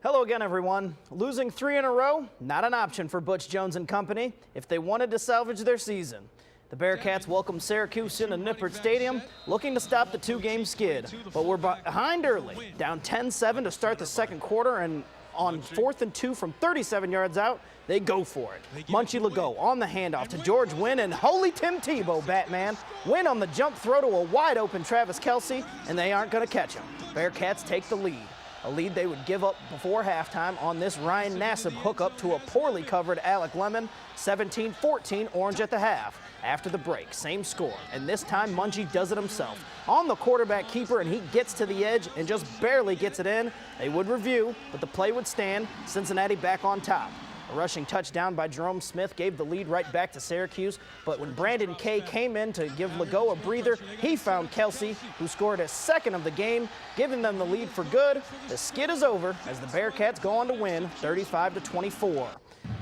Hello again, everyone. Losing 3 in a row, not an option for Butch Jones and company if they wanted to salvage their season. The Bearcats welcome Syracuse into Nippert Stadium, looking to stop the 2-game skid. But we're behind early, down 10-7 to start the second quarter, and on 4th and 2 from 37 yards out, they go for it. Munchie Legault on the handoff to George Wynn, and holy Tim Tebow, Batman. Wynn on the jump throw to a wide-open Travis Kelce, and they aren't going to catch him. Bearcats take the lead. A lead they would give up before halftime on this Ryan Nassib hookup to a poorly covered Alec Lemon, 17-14 Orange at the half. After the break, same score, and this time Munchie does it himself. On the quarterback keeper, and he gets to the edge and just barely gets it in. They would review, but the play would stand. Cincinnati back on top. A rushing touchdown by Jerome Smith gave the lead right back to Syracuse, but when Brandon Kay came in to give Legault a breather, he found Kelce, who scored his second of the game, giving them the lead for good. The skid is over as the Bearcats go on to win 35-24.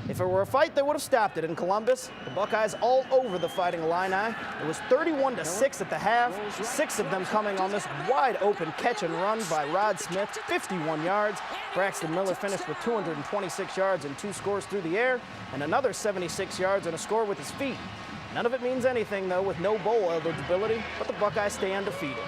If it were a fight, they would have stopped it in Columbus. The Buckeyes all over the Fighting Illini. It was 31-6 at the half, 6 of them coming on this wide-open catch and run by Rod Smith, 51 yards. Braxton Miller finished with 226 yards and 2 scores through the air, and another 76 yards and a score with his feet. None of it means anything, though, with no bowl eligibility, but the Buckeyes stay undefeated.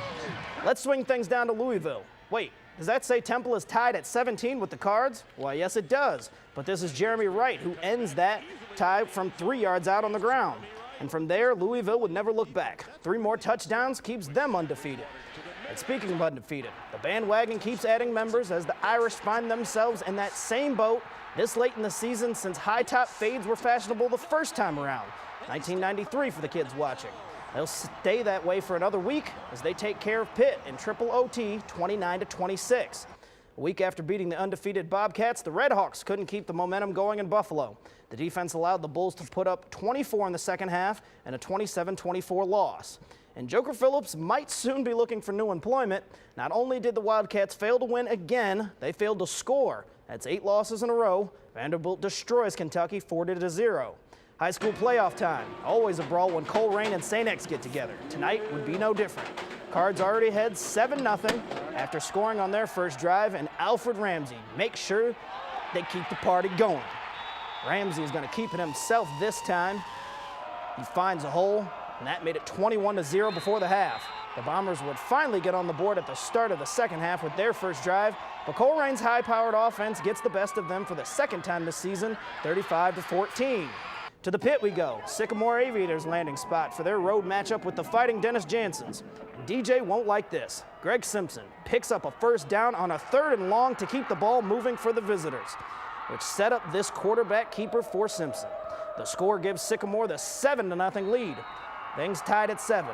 Let's swing things down to Louisville. Wait. Does that say Temple is tied at 17 with the Cards? Why, yes, it does. But this is Jeremy Wright who ends that tie from 3 yards out on the ground. And from there, Louisville would never look back. 3 more touchdowns keeps them undefeated. And speaking of undefeated, the bandwagon keeps adding members as the Irish find themselves in that same boat this late in the season since high-top fades were fashionable the first time around, 1993 for the kids watching. They'll stay that way for another week as they take care of Pitt in triple OT 29-26. A week after beating the undefeated Bobcats, the Redhawks couldn't keep the momentum going in Buffalo. The defense allowed the Bulls to put up 24 in the second half and a 27-24 loss. And Joker Phillips might soon be looking for new employment. Not only did the Wildcats fail to win again, they failed to score. That's 8 losses in a row. Vanderbilt destroys Kentucky 40-0. High school playoff time. Always a brawl when Coleraine and St. X get together. Tonight would be no different. Cards already ahead 7-0 after scoring on their first drive, and Alfred Ramsey makes sure they keep the party going. Ramsey is going to keep it himself this time. He finds a hole, and that made it 21-0 before the half. The Bombers would finally get on the board at the start of the second half with their first drive, but Coleraine's high-powered offense gets the best of them for the second time this season, 35-14. To the Pit we go. Sycamore Aviators landing spot for their road matchup with the Fighting Dennis Jansons. DJ won't like this. Greg Simpson picks up a first down on a 3rd and long to keep the ball moving for the visitors, which set up this quarterback keeper for Simpson. The score gives Sycamore the 7-0 lead. Things tied at 7,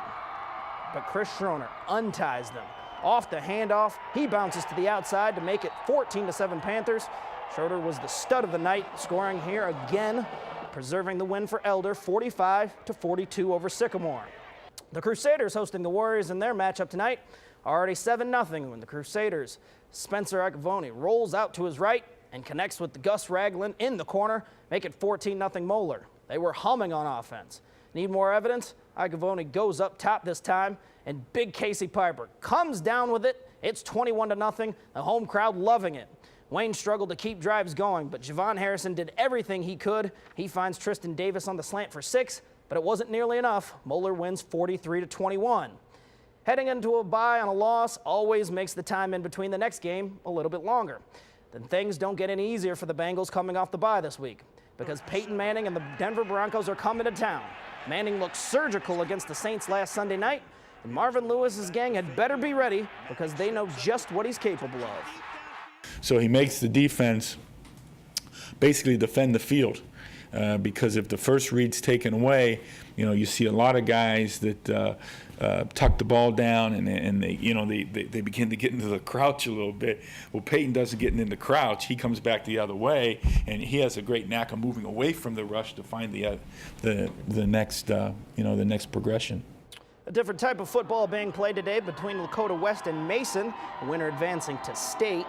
but Chris Schroner unties them. Off the handoff, he bounces to the outside to make it 14-7 Panthers. Schroeder was the stud of the night, scoring here again, preserving the win for Elder 45-42 over Sycamore. The Crusaders hosting the Warriors in their matchup tonight, already 7-0 when the Crusaders' Spencer Icavoni rolls out to his right and connects with Gus Ragland in the corner, make it 14-0 Moeller. They were humming on offense. Need more evidence? Icavoni goes up top this time, and big Casey Piper comes down with it. It's 21-0, the home crowd loving it. Wayne struggled to keep drives going, but Javon Harrison did everything he could. He finds Tristan Davis on the slant for 6, but it wasn't nearly enough. Moeller wins 43-21. Heading into a bye on a loss always makes the time in between the next game a little bit longer. Then things don't get any easier for the Bengals coming off the bye this week, because Peyton Manning and the Denver Broncos are coming to town. Manning looked surgical against the Saints last Sunday night, and Marvin Lewis's gang had better be ready because they know just what he's capable of. So he makes the defense basically defend the field because if the first read's taken away, you see a lot of guys that tuck the ball down and they begin to get into the crouch a little bit. Well, Peyton doesn't get into the crouch. He comes back the other way, and he has a great knack of moving away from the rush to find the next progression. A different type of football being played today between Lakota West and Mason, the winner advancing to state.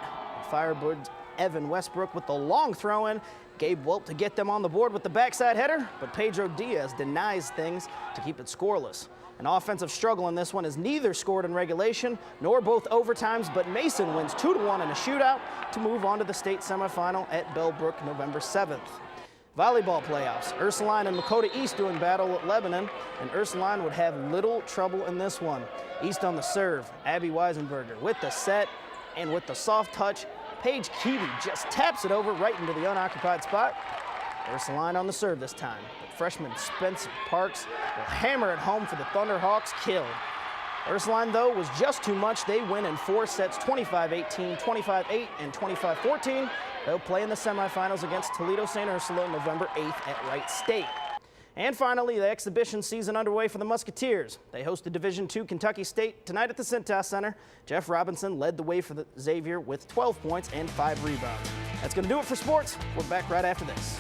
Firebirds Evan Westbrook with the long throw-in. Gabe Welp to get them on the board with the backside header, but Pedro Diaz denies things to keep it scoreless. An offensive struggle in this one as neither scored in regulation nor both overtimes, but Mason wins 2-1 in a shootout to move on to the state semifinal at Bellbrook November 7th. Volleyball playoffs. Ursuline and Lakota East doing battle at Lebanon, and Ursuline would have little trouble in this one. East on the serve, Abby Weisenberger with the set and with the soft touch. Paige Keevy just taps it over right into the unoccupied spot. Ursuline on the serve this time, but freshman Spencer Parks will hammer it home for the Thunderhawks kill. Ursuline, though, was just too much. They win in 4 sets, 25-18, 25-8, and 25-14. They'll play in the semifinals against Toledo St. Ursula November 8th at Wright State. And finally, the exhibition season underway for the Musketeers. They hosted Division II Kentucky State tonight at the Cintas Center. Jeff Robinson led the way for the Xavier with 12 points and 5 rebounds. That's going to do it for sports. We're back right after this.